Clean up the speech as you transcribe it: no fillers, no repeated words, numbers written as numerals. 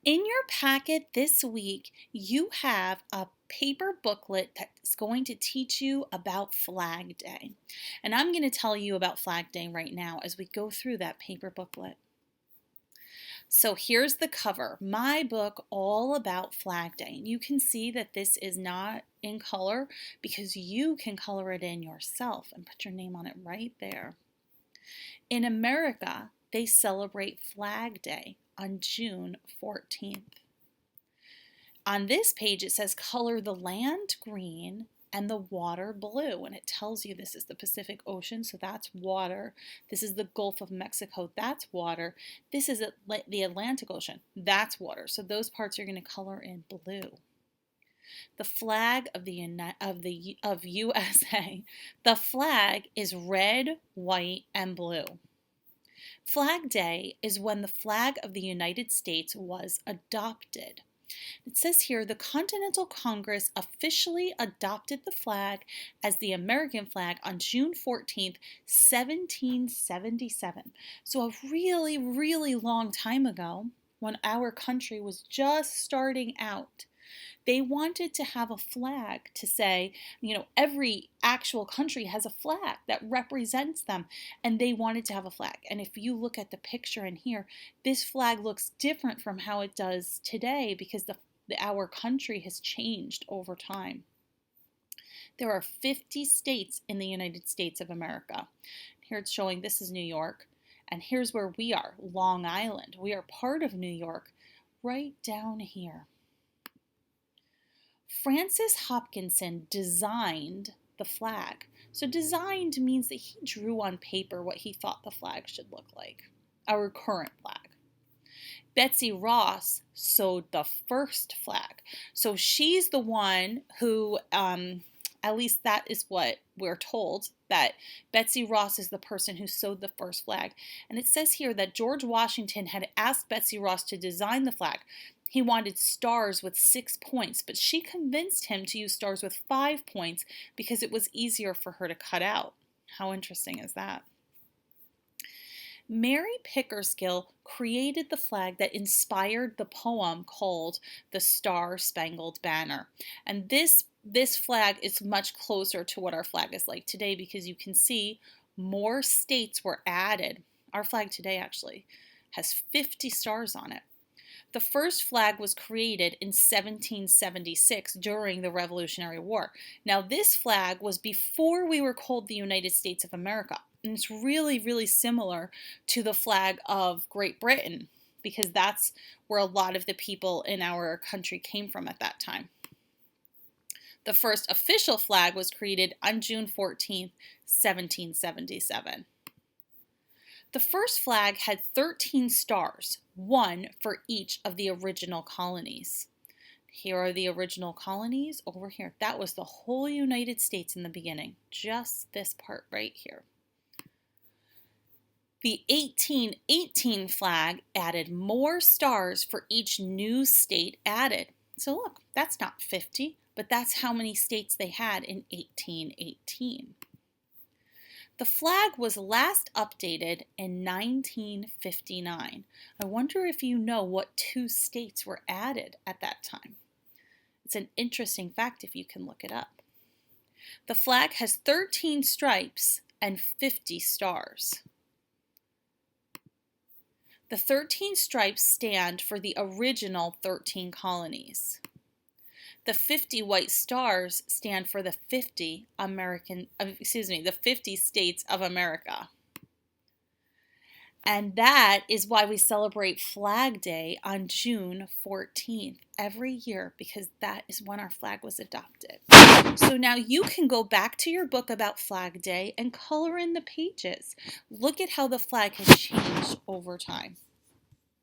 In your packet this week, you have a paper booklet that's going to teach you about Flag Day. And I'm going to tell you about Flag Day right now as we go through that paper booklet. So here's the cover, my book all about Flag Day. And you can see that this is not in color because you can color it in yourself and put your name on it right there. In America, they celebrate Flag Day on June 14th. On this page, it says color the land green and the water blue, and it tells you this is the Pacific Ocean, so that's water. This is the Gulf of Mexico, that's water. This is the Atlantic Ocean, that's water. So those parts are going to color in blue. The flag of USA, the flag is red, white, and blue. Flag Day is when the flag of the United States was adopted. It says here, the Continental Congress officially adopted the flag as the American flag on June 14th, 1777. So a really, really long time ago, when our country was just starting out. They wanted to have a flag to say, every actual country has a flag that represents them, and they wanted to have a flag. And if you look at the picture in here, this flag looks different from how it does today because our country has changed over time. There are 50 states in the United States of America. Here it's showing this is New York, and here's where we are, Long Island. We are part of New York right down here. Francis Hopkinson designed the flag. So designed means that he drew on paper what he thought the flag should look like, our current flag. Betsy Ross sewed the first flag. So she's the one who, at least that is what we're told, that Betsy Ross is the person who sewed the first flag. And it says here that George Washington had asked Betsy Ross to design the flag. He wanted stars with 6 points, but she convinced him to use stars with 5 points because it was easier for her to cut out. How interesting is that? Mary Pickersgill created the flag that inspired the poem called The Star-Spangled Banner. And this flag is much closer to what our flag is like today because you can see more states were added. Our flag today actually has 50 stars on it. The first flag was created in 1776 during the Revolutionary War. Now, this flag was before we were called the United States of America. And it's really, really similar to the flag of Great Britain because that's where a lot of the people in our country came from at that time. The first official flag was created on June 14th, 1777. The first flag had 13 stars, one for each of the original colonies. Here are the original colonies over here. That was the whole United States in the beginning, just this part right here. The 1818 flag added more stars for each new state added. So look, that's not 50, but that's how many states they had in 1818. The flag was last updated in 1959. I wonder if you know what 2 states were added at that time. It's an interesting fact if you can look it up. The flag has 13 stripes and 50 stars. The 13 stripes stand for the original 13 colonies. The 50 white stars stand for the 50 states of America. And that is why we celebrate Flag Day on June 14th every year because that is when our flag was adopted. So now you can go back to your book about Flag Day and color in the pages. Look at how the flag has changed over time.